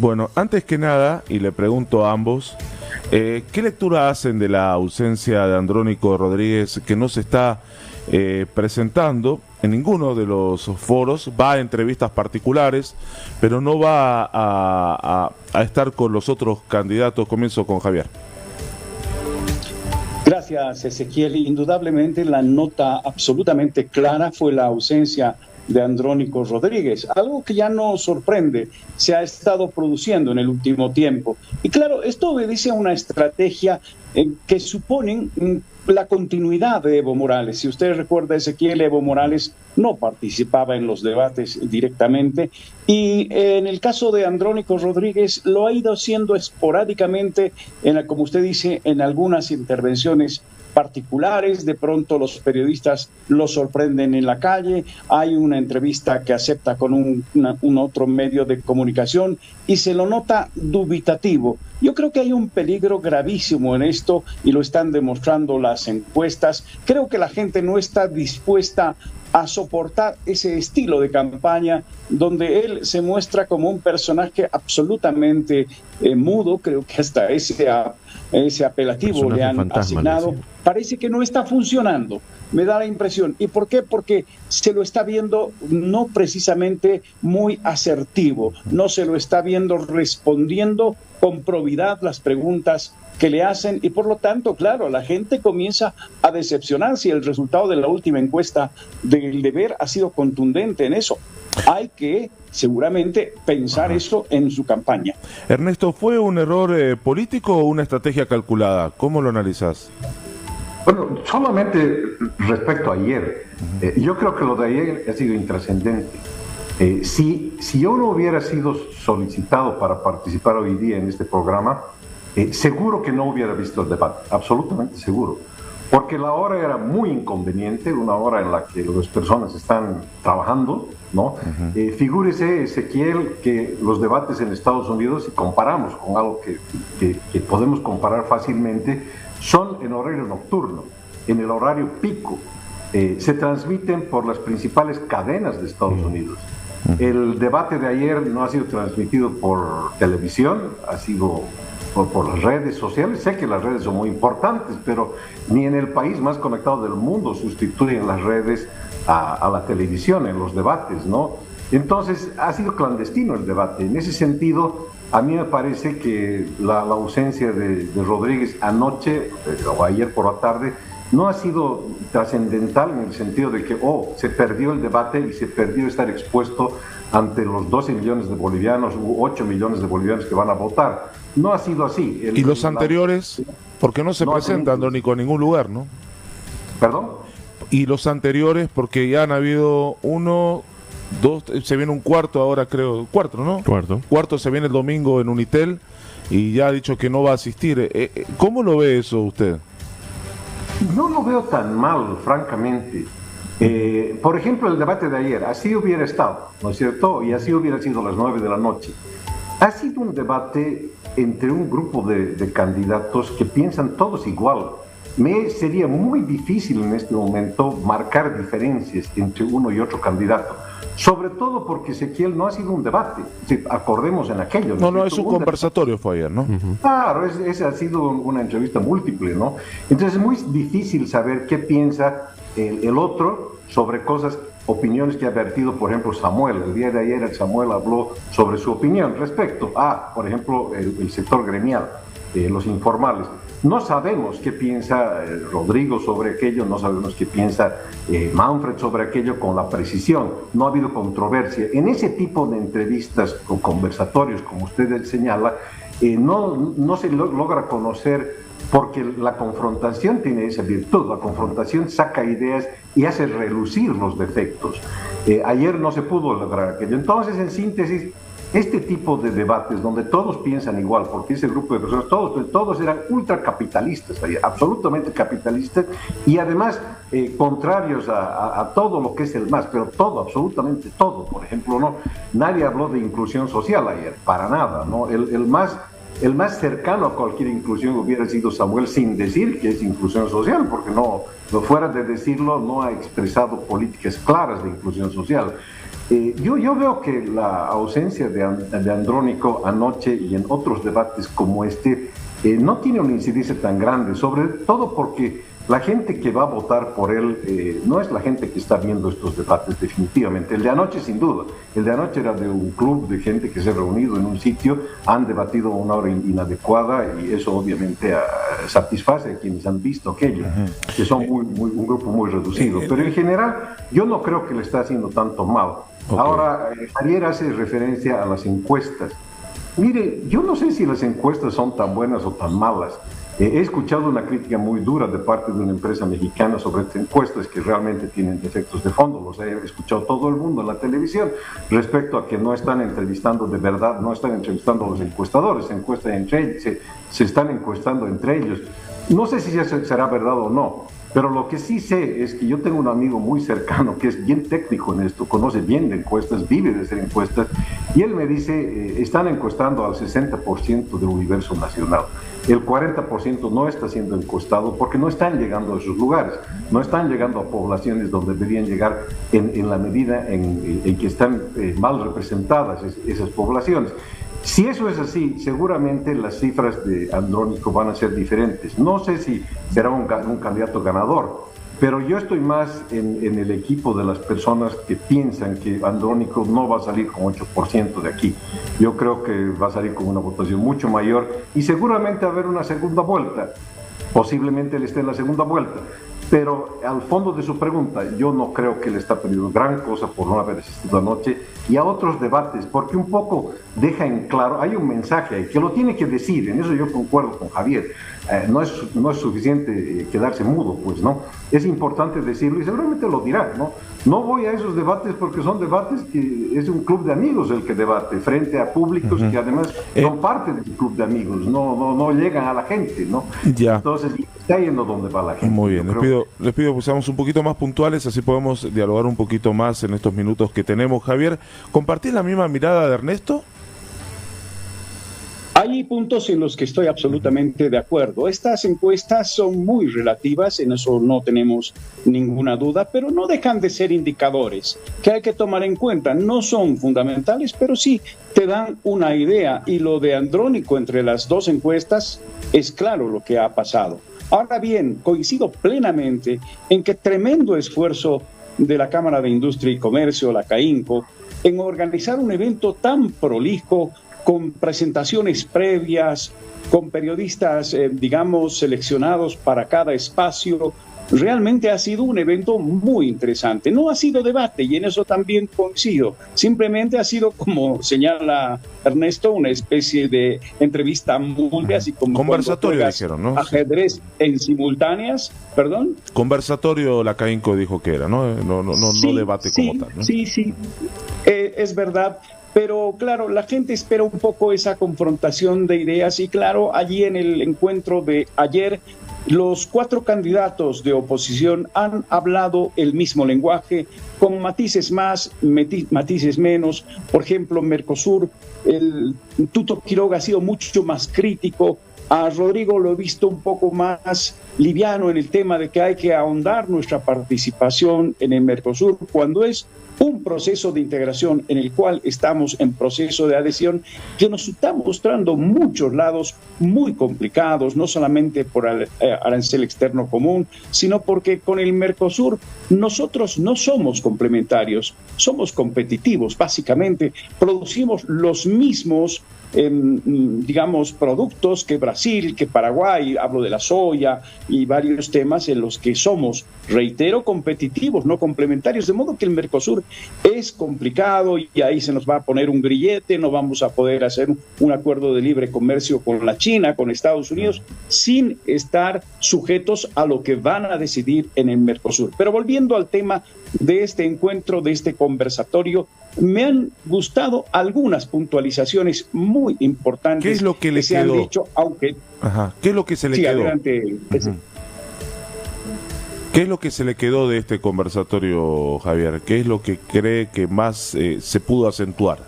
Bueno, antes que nada, y le pregunto a ambos, ¿qué lectura hacen de la ausencia de Andrónico Rodríguez, que no se está presentando en ninguno de los foros? Va a entrevistas particulares, pero no va a estar con los otros candidatos. Comienzo con Javier. Gracias, Ezequiel. Indudablemente la nota absolutamente clara fue la ausencia de Andrónico Rodríguez, algo que ya no sorprende, se ha estado produciendo en el último tiempo. Y claro, esto obedece a una estrategia que suponen la continuidad de Evo Morales. Si usted recuerda, Ezequiel, Evo Morales no participaba en los debates directamente y en el caso de Andrónico Rodríguez lo ha ido haciendo esporádicamente, como usted dice, en algunas intervenciones particulares. De pronto los periodistas lo sorprenden en la calle, hay una entrevista que acepta con un otro medio de comunicación y se lo nota dubitativo. Yo creo que hay un peligro gravísimo en esto y lo están demostrando las encuestas. Creo que la gente no está dispuesta a soportar ese estilo de campaña donde él se muestra como un personaje absolutamente mudo. Creo que hasta ese apelativo le han asignado. Parece que no está funcionando, me da la impresión. ¿Y por qué? Porque se lo está viendo no precisamente muy asertivo, no se lo está viendo respondiendo con probidad las preguntas que le hacen y por lo tanto, claro, la gente comienza a decepcionarse y el resultado de la última encuesta del Deber ha sido contundente en eso. Hay que seguramente pensar eso en su campaña. Ernesto, ¿fue un error político o una estrategia calculada? ¿Cómo lo analizás? Bueno, solamente respecto a ayer, yo creo que lo de ayer ha sido intrascendente. Si yo no hubiera sido solicitado para participar hoy día en este programa, seguro que no hubiera visto el debate, absolutamente seguro, porque la hora era muy inconveniente, una hora en la que las personas están trabajando, ¿no? Figúrese, Ezequiel, que los debates en Estados Unidos, si comparamos con algo que podemos comparar fácilmente, son en horario nocturno, en el horario pico, se transmiten por las principales cadenas de Estados Unidos. El debate de ayer no ha sido transmitido por televisión, ha sido por las redes sociales. Sé que las redes son muy importantes, pero ni en el país más conectado del mundo sustituyen las redes a la televisión en los debates, ¿no? Entonces ha sido clandestino el debate. En ese sentido, a mí me parece que la ausencia de Rodríguez anoche o ayer por la tarde no ha sido trascendental en el sentido de que se perdió el debate y se perdió estar expuesto ante los 12 millones de bolivianos u 8 millones de bolivianos que van a votar. No ha sido así. ¿Y los anteriores? Porque no se presenta, Andrónico, en ningún lugar, ¿no? ¿Perdón? Y los anteriores, porque ya han habido uno, dos, se viene un cuarto ahora, creo, cuarto, ¿no? Cuarto se viene el domingo en Unitel y ya ha dicho que no va a asistir. ¿Cómo lo ve eso usted? No lo veo tan mal, francamente. Por ejemplo, el debate de ayer, así hubiera estado, ¿no es cierto? Y así hubiera sido las 9 de la noche. Ha sido un debate entre un grupo de candidatos que piensan todos igual. Me sería muy difícil en este momento marcar diferencias entre uno y otro candidato. Sobre todo porque, Ezequiel, no ha sido un debate. Si acordemos en aquello. No, es un conversatorio, fue ayer, ¿no? Claro, esa ha sido una entrevista múltiple, ¿no? Entonces es muy difícil saber qué piensa el otro sobre cosas, opiniones que ha vertido, por ejemplo, Samuel. El día de ayer Samuel habló sobre su opinión respecto a, por ejemplo, el sector gremial, los informales. No sabemos qué piensa Rodrigo sobre aquello, no sabemos qué piensa Manfred sobre aquello con la precisión. No ha habido controversia. En ese tipo de entrevistas o conversatorios, como usted señala, no se logra conocer, porque la confrontación tiene esa virtud. La confrontación saca ideas y hace relucir los defectos. Ayer no se pudo lograr aquello. Entonces, en síntesis, este tipo de debates donde todos piensan igual, porque ese grupo de personas, todos eran ultracapitalistas, absolutamente capitalistas, y además contrarios a todo lo que es el MAS, pero todo, absolutamente todo. Por ejemplo, nadie habló de inclusión social ayer, para nada, ¿no? El más cercano a cualquier inclusión hubiera sido Samuel, sin decir que es inclusión social, porque no fuera de decirlo, no ha expresado políticas claras de inclusión social. Yo veo que la ausencia de Andrónico anoche y en otros debates como este no tiene una incidencia tan grande, sobre todo porque la gente que va a votar por él no es la gente que está viendo estos debates definitivamente. El de anoche sin duda, el de anoche era de un club de gente que se ha reunido en un sitio, han debatido a una hora inadecuada y eso obviamente satisface a quienes han visto aquello, que son un grupo muy reducido. Pero en general yo no creo que le está haciendo tanto mal. Okay. Ahora, Javier hace referencia a las encuestas. Mire, yo no sé si las encuestas son tan buenas o tan malas. He escuchado una crítica muy dura de parte de una empresa mexicana sobre estas encuestas que realmente tienen defectos de fondo. Los he escuchado todo el mundo en la televisión respecto a que no están entrevistando de verdad, no están entrevistando a los encuestadores, se están encuestando entre ellos. No sé si eso será verdad o no, pero lo que sí sé es que yo tengo un amigo muy cercano que es bien técnico en esto, conoce bien de encuestas, vive de hacer encuestas, y él me dice, están encuestando al 60% del universo nacional. El 40% no está siendo encuestado porque no están llegando a esos lugares, no están llegando a poblaciones donde deberían llegar en la medida en que están mal representadas esas poblaciones. Si eso es así, seguramente las cifras de Andrónico van a ser diferentes. No sé si será un candidato ganador, pero yo estoy más en el equipo de las personas que piensan que Andrónico no va a salir con 8% de aquí. Yo creo que va a salir con una votación mucho mayor y seguramente va a haber una segunda vuelta. Posiblemente él esté en la segunda vuelta. Pero al fondo de su pregunta, yo no creo que le está perdiendo gran cosa por no haber asistido anoche y a otros debates, porque un poco deja en claro, hay un mensaje ahí que lo tiene que decir, en eso yo concuerdo con Javier. No es suficiente quedarse mudo, pues, ¿no? Es importante decirlo y seguramente lo dirá, ¿no? No voy a esos debates porque son debates que es un club de amigos el que debate, frente a públicos que además son parte del club de amigos, no llegan a la gente, ¿no? Ya. Entonces, está yendo donde va la gente. Muy bien, les pido que seamos un poquito más puntuales, así podemos dialogar un poquito más en estos minutos que tenemos. Javier, ¿compartís la misma mirada de Ernesto? Hay puntos en los que estoy absolutamente de acuerdo. Estas encuestas son muy relativas, en eso no tenemos ninguna duda, pero no dejan de ser indicadores que hay que tomar en cuenta. No son fundamentales, pero sí te dan una idea. Y lo de Andrónico entre las dos encuestas es claro lo que ha pasado. Ahora bien, coincido plenamente en que tremendo esfuerzo de la Cámara de Industria y Comercio, la CAINCO, en organizar un evento tan prolijo, con presentaciones previas, con periodistas, digamos, seleccionados para cada espacio. Realmente ha sido un evento muy interesante. No ha sido debate y en eso también coincido. Simplemente ha sido, como señala Ernesto, una especie de entrevista múltiple, así como conversatorio dijeron, ¿no? Ajedrez en simultáneas, ¿perdón? Conversatorio, la CAINCO dijo que era, ¿no? No debate como tal, ¿no? Sí, es verdad. Pero claro, la gente espera un poco esa confrontación de ideas y claro, allí en el encuentro de ayer, los 4 candidatos de oposición han hablado el mismo lenguaje, con matices más, matices menos. Por ejemplo, Mercosur, el Tuto Quiroga ha sido mucho más crítico. A Rodrigo lo he visto un poco más liviano en el tema de que hay que ahondar nuestra participación en el Mercosur cuando es un proceso de integración en el cual estamos en proceso de adhesión que nos está mostrando muchos lados muy complicados, no solamente por el arancel externo común, sino porque con el Mercosur nosotros no somos complementarios, somos competitivos, básicamente producimos los mismos digamos, productos que Brasil, que Paraguay, hablo de la soya y varios temas en los que somos, reitero, competitivos, no complementarios, de modo que el Mercosur es complicado y ahí se nos va a poner un grillete, no vamos a poder hacer un acuerdo de libre comercio con la China, con Estados Unidos, sin estar sujetos a lo que van a decidir en el Mercosur. Pero volviendo al tema de este encuentro, de este conversatorio, me han gustado algunas puntualizaciones muy importantes. ¿Qué es lo que le se quedó? Han dicho, aunque... Ajá. ¿Qué es lo que se le quedó? Adelante. ¿Qué es lo que se le quedó de este conversatorio, Javier? ¿Qué es lo que cree que más se pudo acentuar?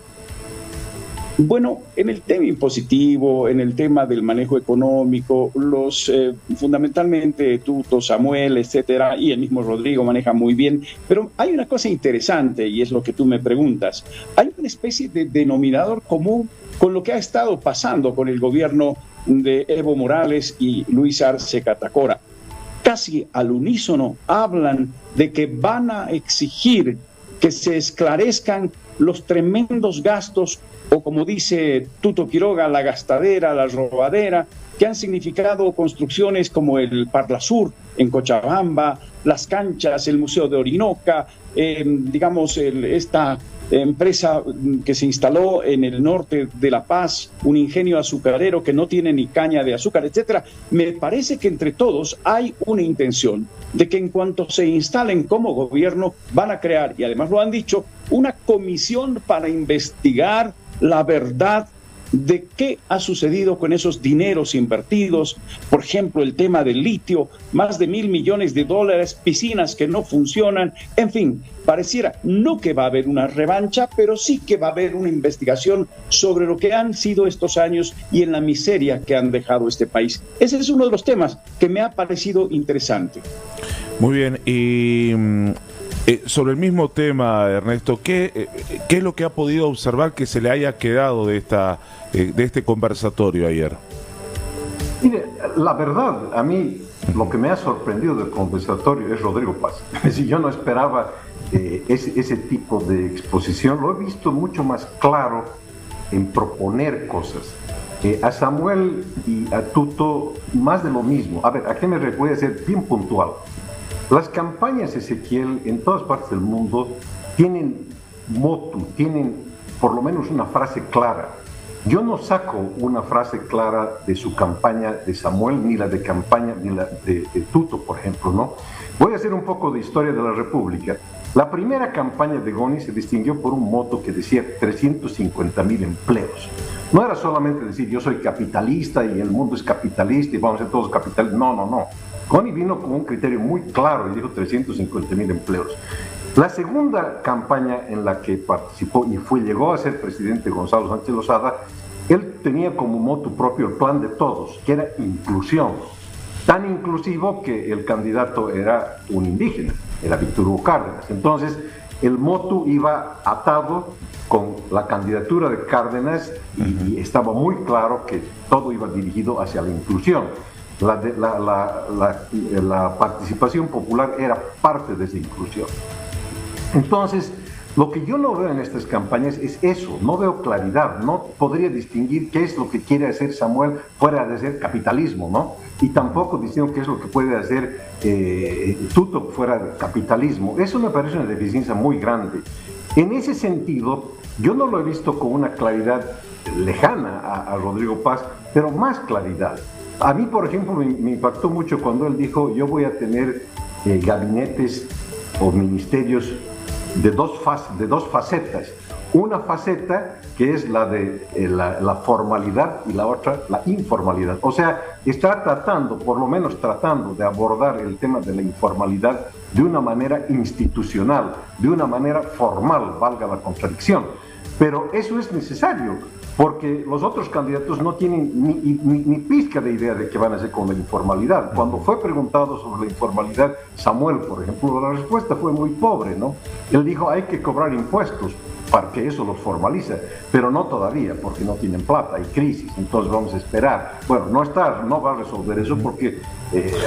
Bueno, en el tema impositivo, en el tema del manejo económico, fundamentalmente Tuto, Samuel, etcétera, y el mismo Rodrigo maneja muy bien, pero hay una cosa interesante y es lo que tú me preguntas. Hay una especie de denominador común con lo que ha estado pasando con el gobierno de Evo Morales y Luis Arce Catacora. Casi al unísono hablan de que van a exigir que se esclarezcan los tremendos gastos, o como dice Tuto Quiroga, la gastadera, la robadera, que han significado construcciones como el Parlasur en Cochabamba, las canchas, el Museo de Orinoca, esta empresa que se instaló en el norte de La Paz, un ingenio azucarero que no tiene ni caña de azúcar, etcétera. Me parece que entre todos hay una intención de que en cuanto se instalen como gobierno van a crear, y además lo han dicho, una comisión para investigar la verdad de qué ha sucedido con esos dineros invertidos, por ejemplo, el tema del litio, más de $1.000 millones, piscinas que no funcionan, en fin, pareciera no que va a haber una revancha, pero sí que va a haber una investigación sobre lo que han sido estos años y en la miseria que han dejado este país. Ese es uno de los temas que me ha parecido interesante. Muy bien, y sobre el mismo tema, Ernesto, ¿qué es lo que ha podido observar que se le haya quedado de este conversatorio ayer? Mire, la verdad, a mí lo que me ha sorprendido del conversatorio es Rodrigo Paz. Si yo no esperaba ese tipo de exposición, lo he visto mucho más claro en proponer cosas. A Samuel y a Tuto, más de lo mismo. A ver, ¿a qué me voy a ser bien puntual? Las campañas, Ezequiel, en todas partes del mundo tienen motu, tienen por lo menos una frase clara. Yo no saco una frase clara de su campaña de Samuel, ni la de campaña, ni la de Tuto, por ejemplo, ¿no? Voy a hacer un poco de historia de la República. La primera campaña de Goni se distinguió por un moto que decía 350.000 empleos. No era solamente decir yo soy capitalista y el mundo es capitalista y vamos a ser todos capitalistas. No, no, no. Goni vino con un criterio muy claro y dijo 350.000 empleos. La segunda campaña en la que participó y llegó a ser presidente Gonzalo Sánchez Lozada, él tenía como moto propio el plan de todos, que era inclusión. Tan inclusivo que el candidato era un indígena, era Víctor Hugo Cárdenas. Entonces, el motu iba atado con la candidatura de Cárdenas y estaba muy claro que todo iba dirigido hacia la inclusión. La participación popular era parte de esa inclusión. Entonces, lo que yo no veo en estas campañas es eso, no veo claridad, no podría distinguir qué es lo que quiere hacer Samuel fuera de hacer capitalismo, ¿no? Y tampoco distingo qué es lo que puede hacer Tuto fuera de capitalismo. Eso me parece una deficiencia muy grande. En ese sentido, yo no lo he visto con una claridad lejana a Rodrigo Paz, pero más claridad. A mí, por ejemplo, me impactó mucho cuando él dijo, yo voy a tener gabinetes o ministerios de dos facetas. Una faceta que es la de la formalidad y la otra la informalidad. O sea, está tratando, por lo menos tratando de abordar el tema de la informalidad de una manera institucional, de una manera formal, valga la contradicción. Pero eso es necesario, porque los otros candidatos no tienen ni pizca de idea de qué van a hacer con la informalidad. Cuando fue preguntado sobre la informalidad, Samuel, por ejemplo, la respuesta fue muy pobre, ¿no? Él dijo, hay que cobrar impuestos para que eso los formaliza, pero no todavía, porque no tienen plata, hay crisis, entonces vamos a esperar. Bueno, no va a resolver eso porque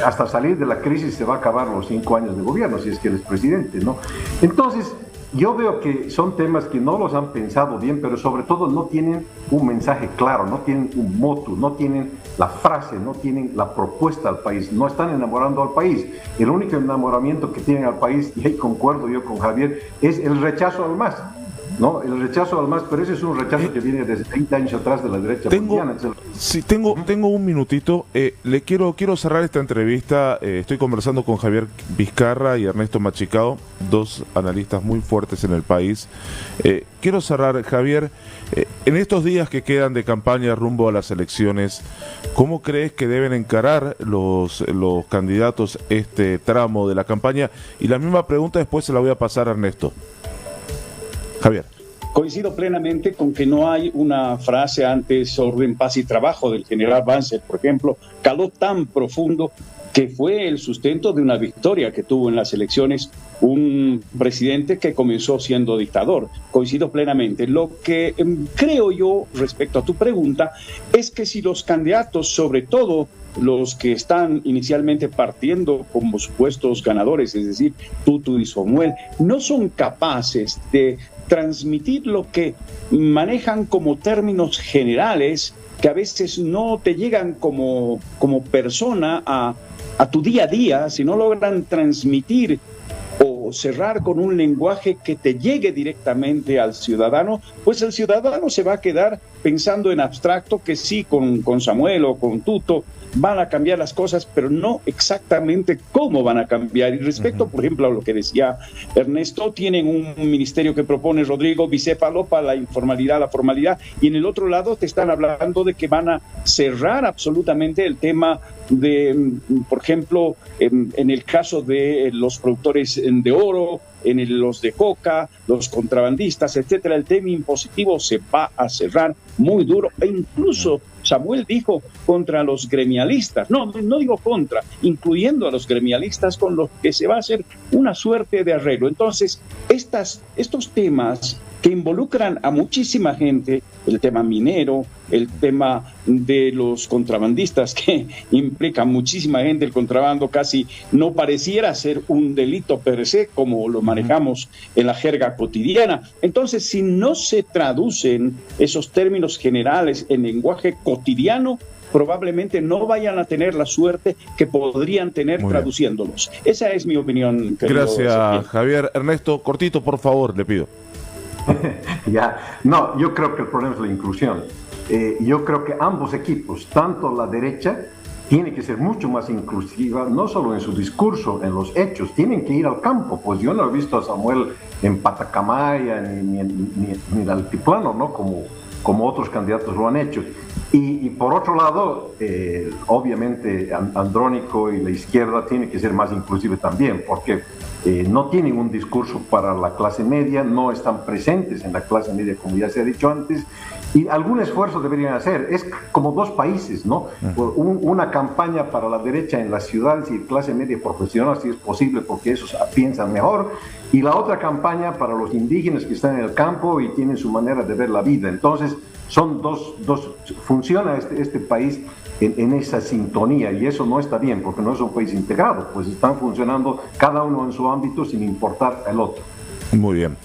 hasta salir de la crisis se va a acabar los 5 años de gobierno, si es que él es presidente, ¿no? Entonces, yo veo que son temas que no los han pensado bien, pero sobre todo no tienen un mensaje claro, no tienen un motu, no tienen la frase, no tienen la propuesta al país, no están enamorando al país. El único enamoramiento que tienen al país, y ahí concuerdo yo con Javier, es el rechazo al MAS. ¿No? El rechazo al MAS, pero ese es un rechazo que viene desde 30 años atrás de la derecha boliviana. Sí, tengo un minutito. Quiero cerrar esta entrevista. Estoy conversando con Javier Vizcarra y Ernesto Machicao, dos analistas muy fuertes en el país. Quiero cerrar, Javier, en estos días que quedan de campaña rumbo a las elecciones, ¿cómo crees que deben encarar los candidatos este tramo de la campaña? Y la misma pregunta después se la voy a pasar a Ernesto. Javier. Coincido plenamente con que no hay una frase antes orden, paz y trabajo del general Banzer, por ejemplo, caló tan profundo que fue el sustento de una victoria que tuvo en las elecciones un presidente que comenzó siendo dictador. Coincido plenamente. Lo que creo yo respecto a tu pregunta es que si los candidatos, sobre todo los que están inicialmente partiendo como supuestos ganadores, es decir, Tutu y Samuel, no son capaces de transmitir lo que manejan como términos generales que a veces no te llegan como persona a tu día a día, si no logran transmitir o cerrar con un lenguaje que te llegue directamente al ciudadano, pues el ciudadano se va a quedar pensando en abstracto que sí, con Samuel o con Tuto van a cambiar las cosas, pero no exactamente cómo van a cambiar. Y respecto, por ejemplo, a lo que decía Ernesto, tienen un ministerio que propone Rodrigo bicéfalo para la informalidad, la formalidad, y en el otro lado te están hablando de que van a cerrar absolutamente el tema de, por ejemplo, en el caso de los productores de oro, los de coca, los contrabandistas, etcétera, el tema impositivo se va a cerrar muy duro, e incluso Samuel dijo contra los gremialistas, no digo contra, incluyendo a los gremialistas, con los que se va a hacer una suerte de arreglo. Entonces, estos temas que involucran a muchísima gente, el tema minero, el tema de los contrabandistas, que implica muchísima gente, el contrabando casi no pareciera ser un delito per se, como lo manejamos en la jerga cotidiana. Entonces, si no se traducen esos términos generales en lenguaje cotidiano, probablemente no vayan a tener la suerte que podrían tener traduciéndolos. Esa es mi opinión. Gracias, Javier. Ernesto, cortito, por favor, le pido. No, yo creo que el problema es la inclusión. Yo creo que ambos equipos, tanto la derecha, tiene que ser mucho más inclusiva, no solo en su discurso, en los hechos, tienen que ir al campo. Pues yo no he visto a Samuel en Patacamaya ni en Altiplano, ¿no? Como otros candidatos lo han hecho. Y por otro lado, obviamente Andrónico y la izquierda tiene que ser más inclusiva también, porque no tienen un discurso para la clase media, no están presentes en la clase media, como ya se ha dicho antes, y algún esfuerzo deberían hacer. Es como dos países, ¿no? Una campaña para la derecha en las ciudades y clase media profesional, si es posible, porque esos piensan mejor, y la otra campaña para los indígenas que están en el campo y tienen su manera de ver la vida. Entonces, son funciona este país en esa sintonía, y eso no está bien, porque no es un país integrado, pues están funcionando cada uno en su ámbito sin importar el otro. Muy bien.